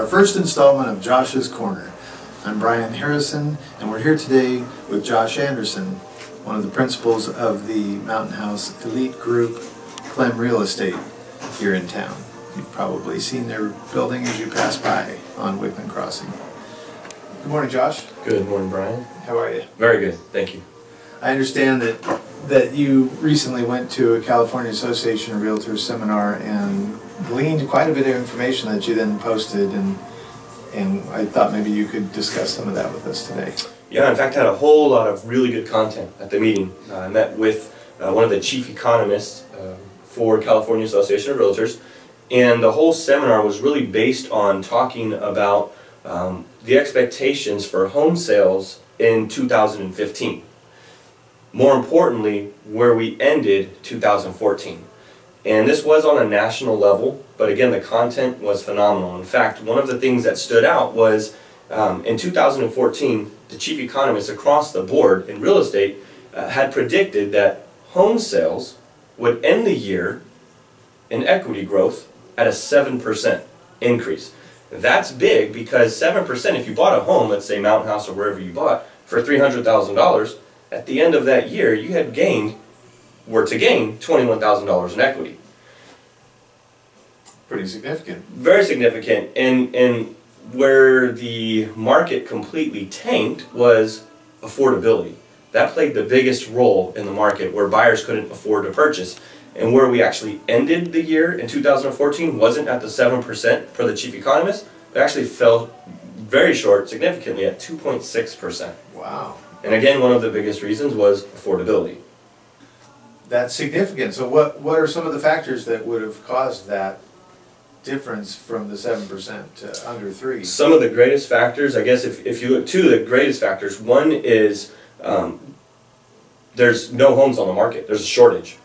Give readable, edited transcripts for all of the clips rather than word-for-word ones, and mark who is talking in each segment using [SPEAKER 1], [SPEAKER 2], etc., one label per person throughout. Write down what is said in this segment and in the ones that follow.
[SPEAKER 1] first installment of Josh's Corner. I'm Bryan Harrison, and we're here today with Josh Anderson, one of the principals of the Mountain House elite group, Klemm Real Estate, here in town. You've probably seen their building as you pass by on Wickman Crossing. Good morning, Josh.
[SPEAKER 2] Good morning, Bryan.
[SPEAKER 1] How are you?
[SPEAKER 2] Very good, thank you.
[SPEAKER 1] I understand that you recently went to a California Association of Realtors seminar and gleaned quite a bit of information that you then posted, and I thought maybe you could discuss some of that with us today.
[SPEAKER 2] Yeah, in fact, I had a whole lot of really good content at the meeting. I met with one of the chief economists for California Association of Realtors, and the whole seminar was really based on talking about the expectations for home sales in 2015. More importantly, where we ended 2014. And this was on a national level, but again, the content was phenomenal. In fact, one of the things that stood out was in 2014, the chief economists across the board in real estate had predicted that home sales would end the year in equity growth at a 7% increase. That's big because 7%, if you bought a home, let's say Mountain House or wherever you bought, for $300,000, at the end of that year, you had were to gain $21,000 in equity.
[SPEAKER 1] Pretty significant.
[SPEAKER 2] Very significant. And where the market completely tanked was affordability. That played the biggest role in the market, where buyers couldn't afford to purchase. And where we actually ended the year in 2014 wasn't at the 7% per the chief economist, but actually fell very short, significantly, at 2.6%.
[SPEAKER 1] Wow.
[SPEAKER 2] And again, one of the biggest reasons was affordability.
[SPEAKER 1] That's significant. So what are some of the factors that would have caused that difference from the 7% to under 3%?
[SPEAKER 2] Some of the greatest factors, I guess, if you look, two of the greatest factors, one is there's no homes on the market. There's a shortage.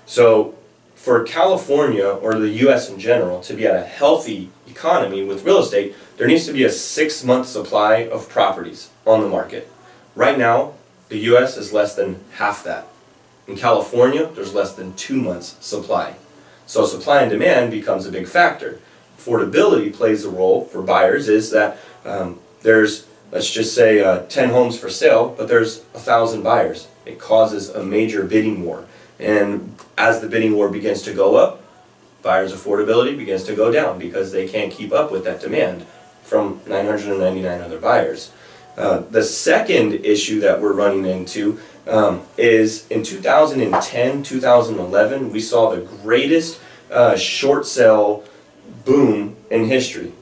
[SPEAKER 2] So for California, or the U.S. in general, to be at a healthy economy with real estate, there needs to be a 6-month supply of properties on the market. Right now, the U.S. is less than half that. In California, there's less than 2 months supply. So supply and demand becomes a big factor. Affordability plays a role for buyers, is that there's, let's just say, 10 homes for sale, but there's 1,000 buyers. It causes a major bidding war. And as the bidding war begins to go up, buyers' affordability begins to go down because they can't keep up with that demand from 999 other buyers. The second issue that we're running into is in 2010, 2011, we saw the greatest short sale boom in history.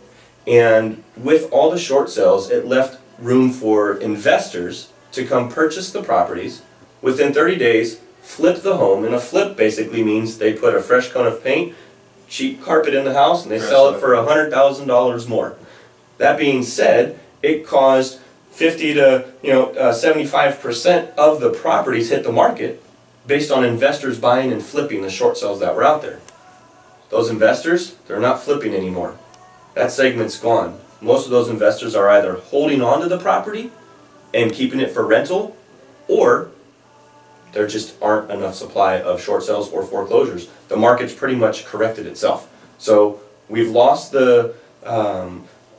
[SPEAKER 2] And with all the short sales, it left room for investors to come purchase the properties within 30 days, flip the home, and a flip basically means they put a fresh coat of paint, cheap carpet in the house, and they sell it for $100,000 more. That being said, it caused 50 to 75% of the properties hit the market based on investors buying and flipping the short sales that were out there. Those investors, they're not flipping anymore. That segment's gone. Most of those investors are either holding on to the property and keeping it for rental, or there just aren't enough supply of short sales or foreclosures. The market's pretty much corrected itself. So we've lost the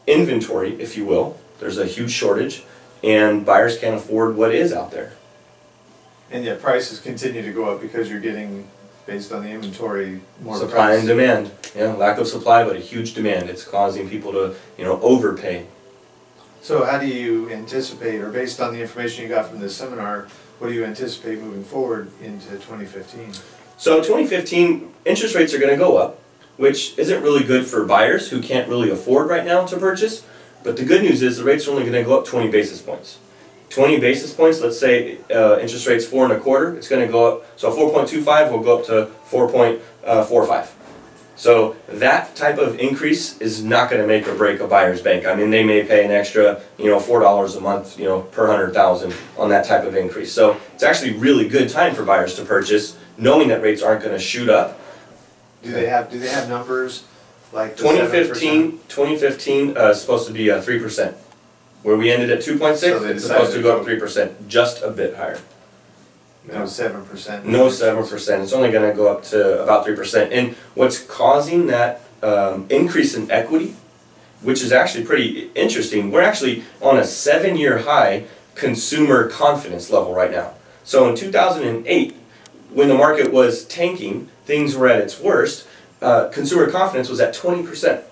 [SPEAKER 2] inventory, if you will. There's a huge shortage, and buyers can't afford what is out there.
[SPEAKER 1] And yet prices continue to go up because you're getting, based on the inventory, more
[SPEAKER 2] supply
[SPEAKER 1] price.
[SPEAKER 2] and demand. Yeah, lack of supply, but a huge demand. It's causing people to, overpay.
[SPEAKER 1] So how do you anticipate, or based on the information you got from this seminar, what do you anticipate moving forward into 2015? So
[SPEAKER 2] 2015, interest rates are going to go up, which isn't really good for buyers who can't really afford right now to purchase. But the good news is the rates are only going to go up 20 basis points. 20 basis points, let's say interest rate's 4.25, it's going to go up, so 4.25 will go up to 4.45. So that type of increase is not going to make or break a buyer's bank. I mean, they may pay an extra, $4 a month, per 100,000 on that type of increase. So it's actually really good time for buyers to purchase, knowing that rates aren't going to shoot up.
[SPEAKER 1] Do they have numbers like
[SPEAKER 2] 2015 is supposed to be 3%. Where we ended at 2.6, so it's supposed to go up 3%, just a bit higher.
[SPEAKER 1] No 7%.
[SPEAKER 2] No 7%. It's only going to go up to about 3%. And what's causing that increase in equity which is actually pretty interesting. We're actually on a 7-year high consumer confidence level right now. So in 2008, when the market was tanking, things were at its worst, consumer confidence was at 20%.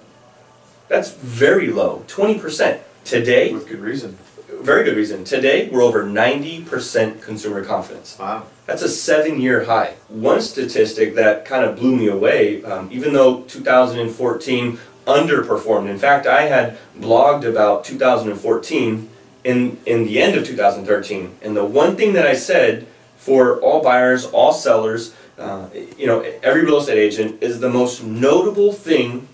[SPEAKER 2] That's very low, 20%. Today,
[SPEAKER 1] with good reason.
[SPEAKER 2] Very good reason. Today, we're over 90% consumer confidence.
[SPEAKER 1] Wow.
[SPEAKER 2] That's a 7-year high. One statistic that kind of blew me away, even though 2014 underperformed. In fact, I had blogged about 2014 in the end of 2013. And the one thing that I said for all buyers, all sellers, every real estate agent, is the most notable thing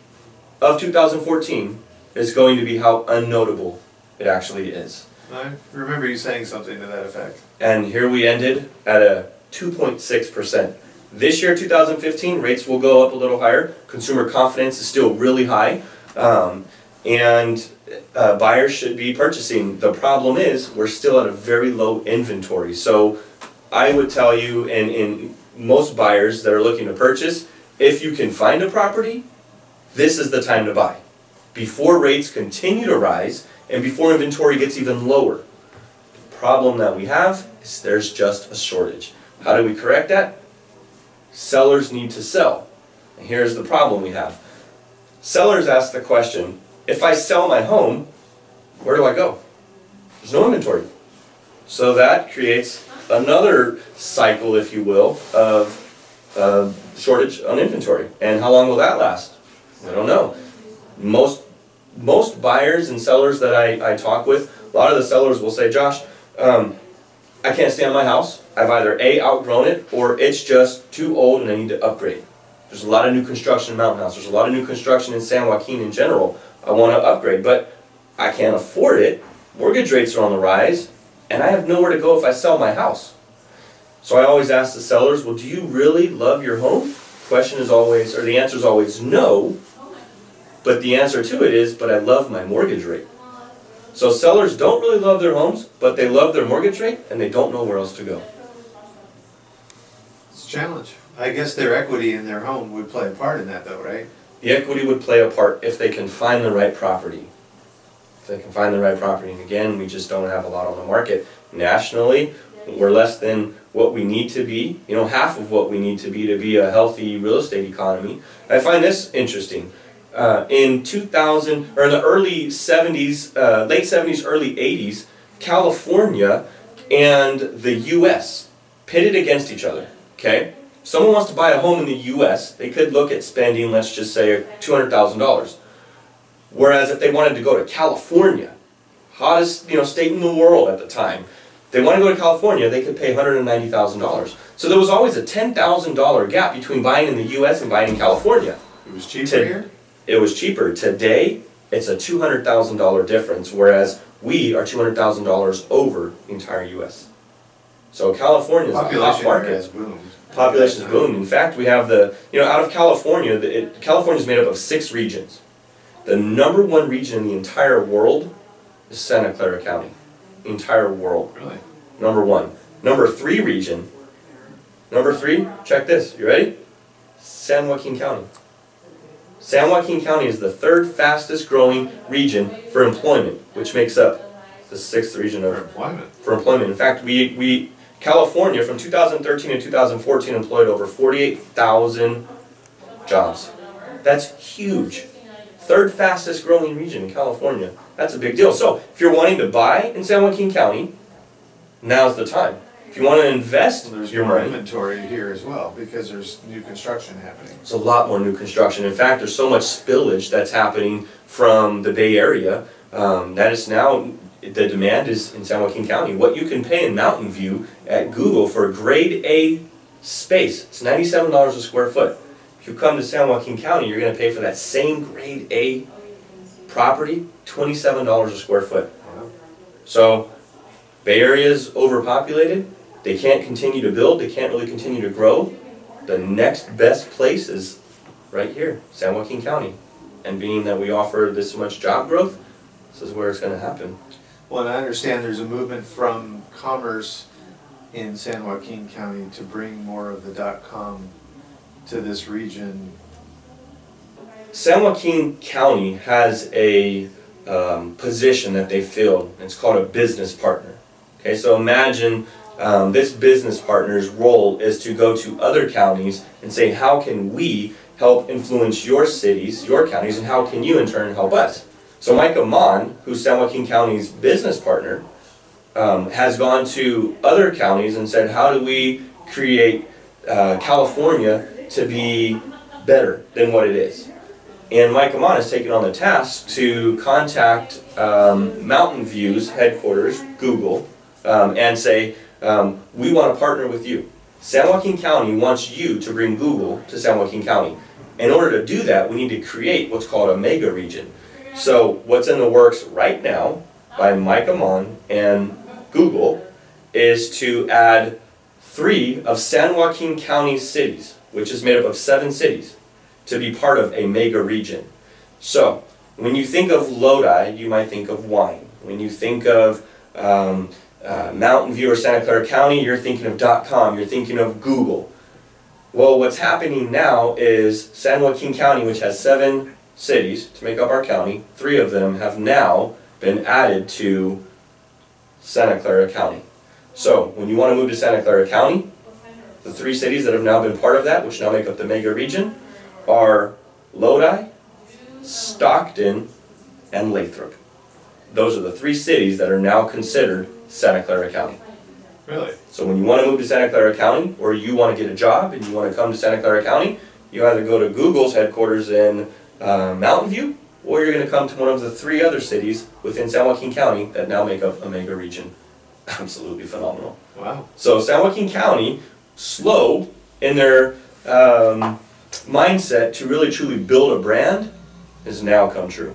[SPEAKER 2] of 2014 is going to be how unnotable it actually is.
[SPEAKER 1] I remember you saying something to that effect.
[SPEAKER 2] And here we ended at a 2.6%. This year, 2015, rates will go up a little higher. Consumer confidence is still really high. And buyers should be purchasing. The problem is we're still at a very low inventory. So I would tell you, and most buyers that are looking to purchase, if you can find a property, this is the time to buy. Before rates continue to rise and before inventory gets even lower. The problem that we have is there's just a shortage. How do we correct that? Sellers need to sell. And here's the problem we have. Sellers ask the question, if I sell my home, where do I go? There's no inventory. So that creates another cycle, if you will, of shortage on inventory. And how long will that last? I don't know. Most buyers and sellers that I talk with, a lot of the sellers will say, Josh, I can't stay in my house. I've either A, outgrown it, or it's just too old and I need to upgrade. There's a lot of new construction in Mountain House. There's a lot of new construction in San Joaquin in general. I want to upgrade, but I can't afford it. Mortgage rates are on the rise, and I have nowhere to go if I sell my house. So I always ask the sellers, well, do you really love your home? Question is always, or the answer is always no. But the answer to it is, but I love my mortgage rate. So sellers don't really love their homes, but they love their mortgage rate, and they don't know where else to go.
[SPEAKER 1] It's a challenge. I guess their equity in their home would play a part in that, though, right?
[SPEAKER 2] The equity would play a part if they can find the right property. If they can find the right property. And again, we just don't have a lot on the market. Nationally, we're less than what we need to be, half of what we need to be a healthy real estate economy. I find this interesting. In 2000, or in the early 70s, late 70s, early 80s, California and the U.S. pitted against each other, okay? Someone wants to buy a home in the U.S., they could look at spending, let's just say, $200,000. Whereas if they wanted to go to California, hottest state in the world at the time, if they want to go to California, they could pay $190,000. So there was always a $10,000 gap between buying in the U.S. and buying in California.
[SPEAKER 1] It was cheaper here?
[SPEAKER 2] It was cheaper. Today, it's a $200,000 difference, whereas we are $200,000 over the entire U.S. So California is a hot market.
[SPEAKER 1] Has boomed.
[SPEAKER 2] Population has boomed. In fact, we have out of California, California is made up of 6 regions. The #1 region in the entire world is Santa Clara County. The entire world.
[SPEAKER 1] Really?
[SPEAKER 2] #1. #3 region. #3, check this. You ready? San Joaquin County. San Joaquin County is the 3rd fastest growing region for employment, which makes up the 6th region for employment. In fact, California from 2013 to 2014 employed over 48,000 jobs. That's huge. 3rd fastest growing region in California. That's a big deal. So if you're wanting to buy in San Joaquin County, now's the time. If you want to invest your money,
[SPEAKER 1] there's more inventory here as well because there's new construction happening.
[SPEAKER 2] There's a lot more new construction. In fact, there's so much spillage that's happening from the Bay Area that is now, the demand is in San Joaquin County. What you can pay in Mountain View at Google for a grade A space, it's $97 a square foot. If you come to San Joaquin County, you're going to pay for that same grade A property, $27 a square foot. So, Bay Area is overpopulated. They can't continue to build. They can't really continue to grow. The next best place is right here, San Joaquin County. And being that we offer this much job growth, this is where it's going to happen.
[SPEAKER 1] Well, and I understand there's a movement from commerce in San Joaquin County to bring more of the .com to this region.
[SPEAKER 2] San Joaquin County has a position that they filled. It's called a business partner. Okay, so imagine this business partner's role is to go to other counties and say, how can we help influence your cities, your counties, and how can you in turn help us? So Mike Amon, who's San Joaquin County's business partner, has gone to other counties and said, how do we create California to be better than what it is? And Mike Amon has taken on the task to contact Mountain View's headquarters, Google, and say, we want to partner with you. San Joaquin County wants you to bring Google to San Joaquin County. In order to do that, we need to create what's called a mega region. So what's in the works right now by Mike Amon and Google is to add 3 of San Joaquin County's cities, which is made up of 7 cities, to be part of a mega region. So when you think of Lodi, you might think of wine. When you think of Mountain View or Santa Clara County, you're thinking of .com, you're thinking of Google. Well, what's happening now is San Joaquin County, which has 7 cities to make up our county, 3 of them have now been added to Santa Clara County. So when you want to move to Santa Clara County, the 3 cities that have now been part of that, which now make up the mega region, are Lodi, Stockton, and Lathrop. Those are the 3 cities that are now considered Santa Clara County.
[SPEAKER 1] Really?
[SPEAKER 2] So when you want to move to Santa Clara County, or you want to get a job and you want to come to Santa Clara County, you either go to Google's headquarters in Mountain View, or you're going to come to one of the 3 other cities within San Joaquin County that now make up a mega region. Absolutely phenomenal.
[SPEAKER 1] Wow.
[SPEAKER 2] So San Joaquin County, slow in their mindset to really truly build a brand, has now come true.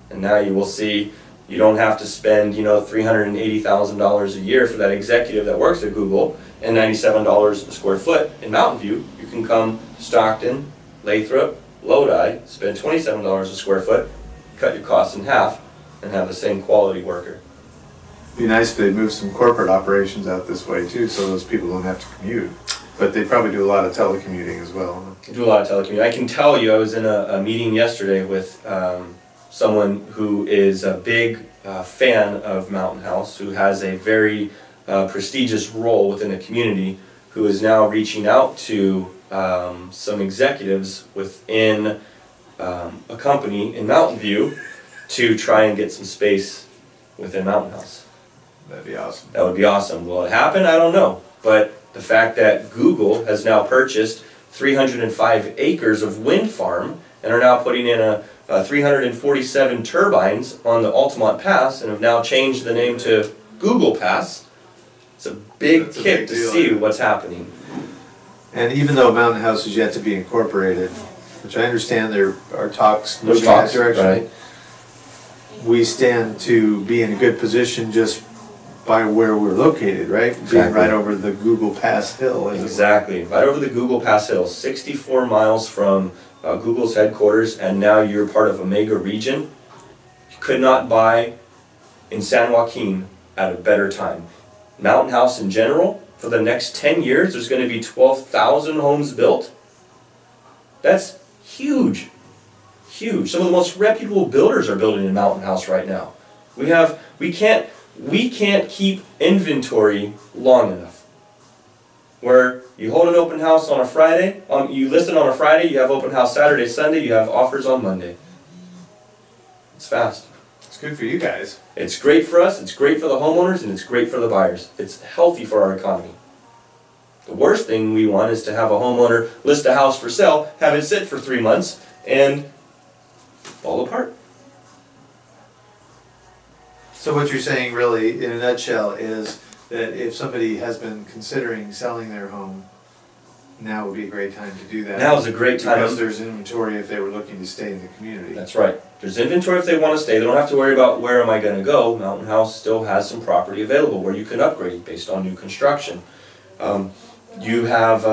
[SPEAKER 2] And now you will see you don't have to spend, $380,000 a year for that executive that works at Google and $97 a square foot in Mountain View. You can come to Stockton, Lathrop, Lodi, spend $27 a square foot, cut your costs in half, and have the same quality worker.
[SPEAKER 1] It'd be nice if they moved some corporate operations out this way too, so those people don't have to commute. But they probably do a lot of telecommuting as well.
[SPEAKER 2] They do a lot of telecommuting. I can tell you, I was in a meeting yesterday with someone who is a big fan of Mountain House, who has a very prestigious role within the community, who is now reaching out to some executives within a company in Mountain View to try and get some space within Mountain House.
[SPEAKER 1] That'd be awesome.
[SPEAKER 2] That would be awesome. Will it happen? I don't know. But the fact that Google has now purchased 305 acres of wind farm and are now putting in 347 turbines on the Altamont Pass and have now changed the name to Google Pass, it's a big kick to see what's happening.
[SPEAKER 1] And even though Mountain House is yet to be incorporated, which I understand there are talks
[SPEAKER 2] There's
[SPEAKER 1] moving in that
[SPEAKER 2] talks,
[SPEAKER 1] direction,
[SPEAKER 2] right?
[SPEAKER 1] we stand to be in a good position just by where we're located, right?
[SPEAKER 2] Exactly.
[SPEAKER 1] Being right over the Google Pass Hill.
[SPEAKER 2] Exactly, right over the Google Pass Hill, 64 miles from Google's headquarters, and now you're part of a mega region. You could not buy in San Joaquin at a better time. Mountain House in general, for the next 10 years, there's going to be 12,000 homes built. That's huge. Huge. Some of the most reputable builders are building in Mountain House right now. We can't keep inventory long enough. Where you hold an open house on a Friday, you list it on a Friday, you have open house Saturday, Sunday, you have offers on Monday. It's fast.
[SPEAKER 1] It's good for you guys.
[SPEAKER 2] It's great for us, it's great for the homeowners, and it's great for the buyers. It's healthy for our economy. The worst thing we want is to have a homeowner list a house for sale, have it sit for 3 months, and fall apart.
[SPEAKER 1] So what you're saying really, in a nutshell, is that if somebody has been considering selling their home, now would be a great time to do that.
[SPEAKER 2] Now is a great time.
[SPEAKER 1] Because there's inventory if they were looking to stay in the community.
[SPEAKER 2] That's right. There's inventory if they want to stay. They don't have to worry about where am I going to go. Mountain House still has some property available where you can upgrade based on new construction. You have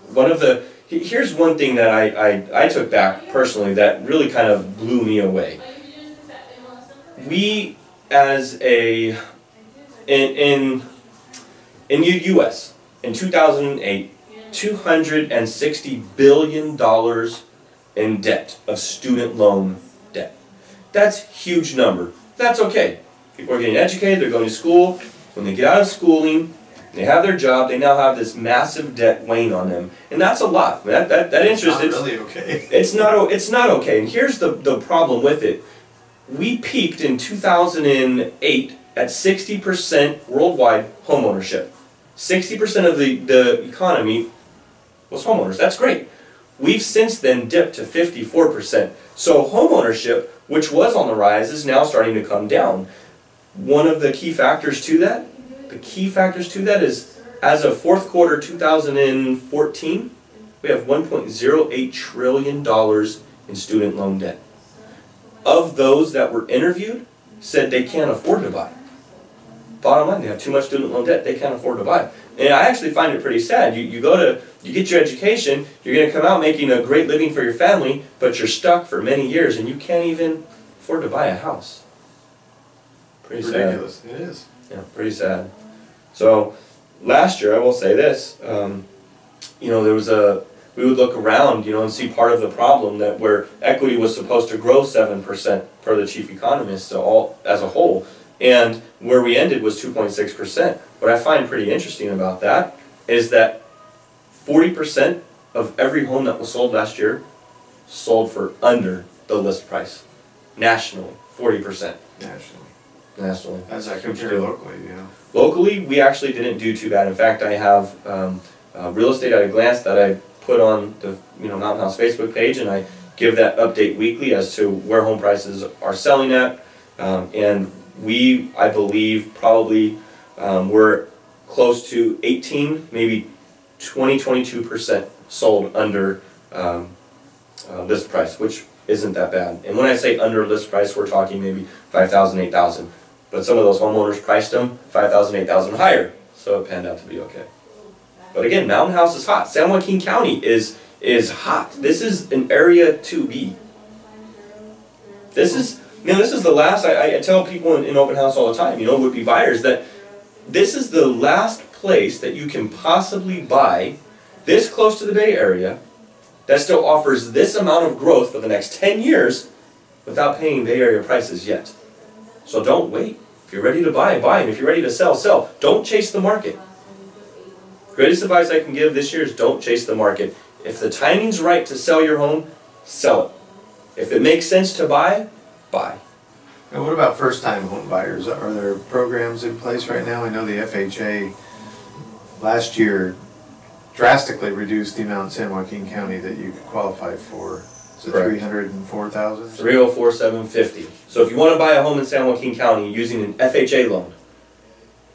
[SPEAKER 2] one of the... Here's one thing that I took back personally that really kind of blew me away. We, as a... In the U.S., in 2008, $260 billion in debt, of student loan debt. That's a huge number. That's okay. People are getting educated, they're going to school. When they get out of schooling, they have their job, they now have this massive debt weighing on them. And that's a lot. That interest,
[SPEAKER 1] it's not really okay.
[SPEAKER 2] It's not okay. And here's the problem with it. We peaked in 2008 at 60% worldwide homeownership. 60% of the economy was homeowners. That's great. We've since then dipped to 54%. So homeownership, which was on the rise, is now starting to come down. One of the key factors to that, is as of fourth quarter 2014, we have $1.08 trillion in student loan debt. Of those that were interviewed, said they can't afford to buy. Bottom line, they have too much student loan debt, they can't afford to buy. And I actually find it pretty sad. You get your education, you're going to come out making a great living for your family, but you're stuck for many years and you can't even afford to buy a house. Pretty sad.
[SPEAKER 1] Ridiculous. It is.
[SPEAKER 2] Yeah, pretty sad. So last year, I will say this, we would look around, and see part of the problem that where equity was supposed to grow 7% per the chief economist, so as a whole, and where we ended was 2.6%. What I find pretty interesting about that is that 40% of every home that was sold last year sold for under the list price. Nationally, 40%. Nationally.
[SPEAKER 1] As I compare locally,
[SPEAKER 2] Locally, we actually didn't do too bad. In fact, I have Real Estate at a Glance that I put on the Mountain House Facebook page, and I give that update weekly as to where home prices are selling at. And we, I believe, probably were close to 18, maybe 22% sold under list price, which isn't that bad. And when I say under list price, we're talking maybe $5,000, $8,000. But some of those homeowners priced them $5,000, $8,000 higher, so it panned out to be okay. But again, Mountain House is hot. San Joaquin County is hot. This is an area to be. This is the last. I tell people in open house all the time, would-be buyers, that this is the last place that you can possibly buy this close to the Bay Area that still offers this amount of growth for the next 10 years without paying Bay Area prices yet. So don't wait. If you're ready to buy, buy. And if you're ready to sell, sell. Don't chase the market. Greatest advice I can give this year is don't chase the market. If the timing's right to sell your home, sell it. If it makes sense to buy, buy.
[SPEAKER 1] And what about first-time home buyers? Are there programs in place right now? I know the FHA last year drastically reduced the amount in San Joaquin County that you could qualify for. Is it 304,000?
[SPEAKER 2] 304,750. So if you want to buy a home in San Joaquin County using an FHA loan,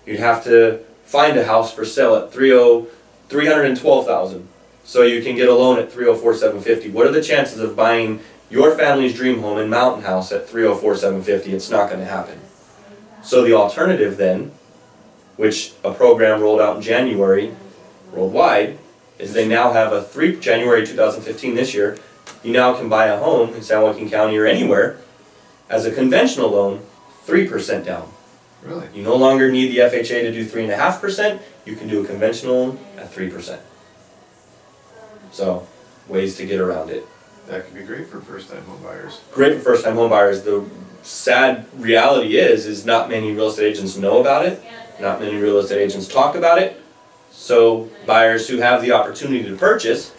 [SPEAKER 2] you'd have to find a house for sale at 312,000. So you can get a loan at 304,750. What are the chances of buying your family's dream home in Mountain House at 304,750? It's not going to happen. So the alternative then, which a program rolled out in January worldwide, is they now have January 2015 this year, you now can buy a home in San Joaquin County or anywhere as a conventional loan, 3% down.
[SPEAKER 1] Really?
[SPEAKER 2] You no longer need the FHA to do 3.5%. You can do a conventional loan at 3%. So, ways to get around it.
[SPEAKER 1] That could be great for first-time home buyers.
[SPEAKER 2] Great for first-time home buyers. The sad reality is not many real estate agents know about it. Not many real estate agents talk about it. So, buyers who have the opportunity to purchase,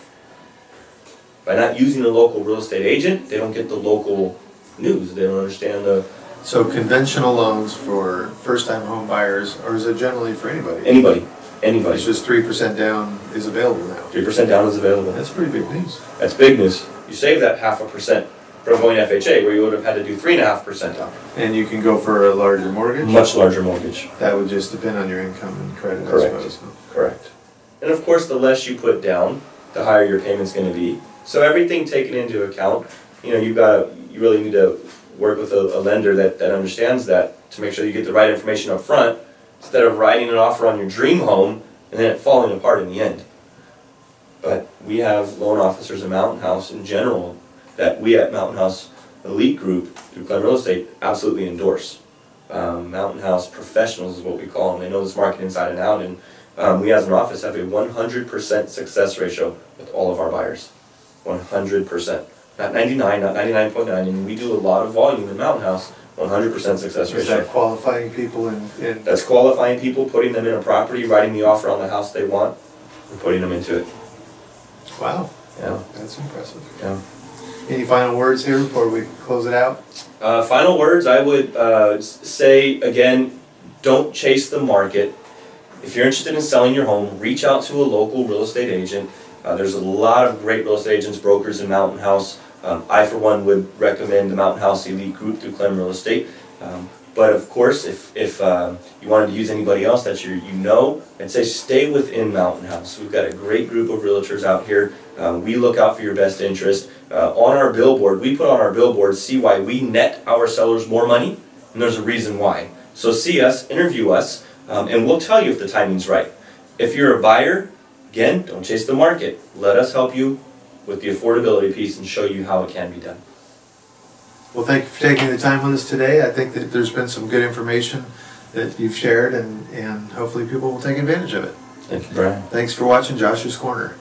[SPEAKER 2] by not using a local real estate agent, they don't get the local news. They don't understand the...
[SPEAKER 1] So conventional loans for first-time home buyers, or is it generally for anybody?
[SPEAKER 2] Anybody.
[SPEAKER 1] It's just 3% down is available now.
[SPEAKER 2] 3% down is available.
[SPEAKER 1] That's pretty big news.
[SPEAKER 2] That's big news. You save that 0.5% from going FHA, where you would have had to do 3.5% down.
[SPEAKER 1] And you can go for a larger mortgage?
[SPEAKER 2] Much larger mortgage.
[SPEAKER 1] That would just depend on your income and credit,
[SPEAKER 2] Correct.
[SPEAKER 1] I suppose.
[SPEAKER 2] Correct. And of course, the less you put down, the higher your payment's going to be. So everything taken into account, you really need to work with a lender that understands that, to make sure you get the right information up front, instead of writing an offer on your dream home and then it falling apart in the end. But we have loan officers at Mountain House in general that we at Mountain House Elite Group through Klemm Real Estate absolutely endorse. Mountain House professionals is what we call them. They know this market inside and out, and we as an office have a 100% success ratio with all of our buyers. 100%. not 99, not 99.9, and we do a lot of volume in Mountain House, 100% success
[SPEAKER 1] Is
[SPEAKER 2] ratio.
[SPEAKER 1] that qualifying people in?
[SPEAKER 2] That's qualifying people, putting them in a property, writing the offer on the house they want, and putting them into it.
[SPEAKER 1] Wow.
[SPEAKER 2] Yeah.
[SPEAKER 1] That's impressive.
[SPEAKER 2] Yeah.
[SPEAKER 1] Any final words here before we close it out?
[SPEAKER 2] Final words, I would say, again, don't chase the market. If you're interested in selling your home, reach out to a local real estate agent. There's a lot of great real estate agents, brokers in Mountain House. I, for one, would recommend the Mountain House Elite Group through Klemm Real Estate. But of course, if you wanted to use anybody else that you know, I'd say stay within Mountain House. We've got a great group of realtors out here. We look out for your best interest. On our billboard, we put on our billboard, see why we net our sellers more money, and there's a reason why. So see us, interview us, and we'll tell you if the timing's right. If you're a buyer, again, don't chase the market. Let us help you with the affordability piece and show you how it can be done.
[SPEAKER 1] Well, thank you for taking the time with us today. I think that there's been some good information that you've shared, and hopefully people will take advantage of it.
[SPEAKER 2] Thank you, Brian.
[SPEAKER 1] Thanks for watching Josh's Corner.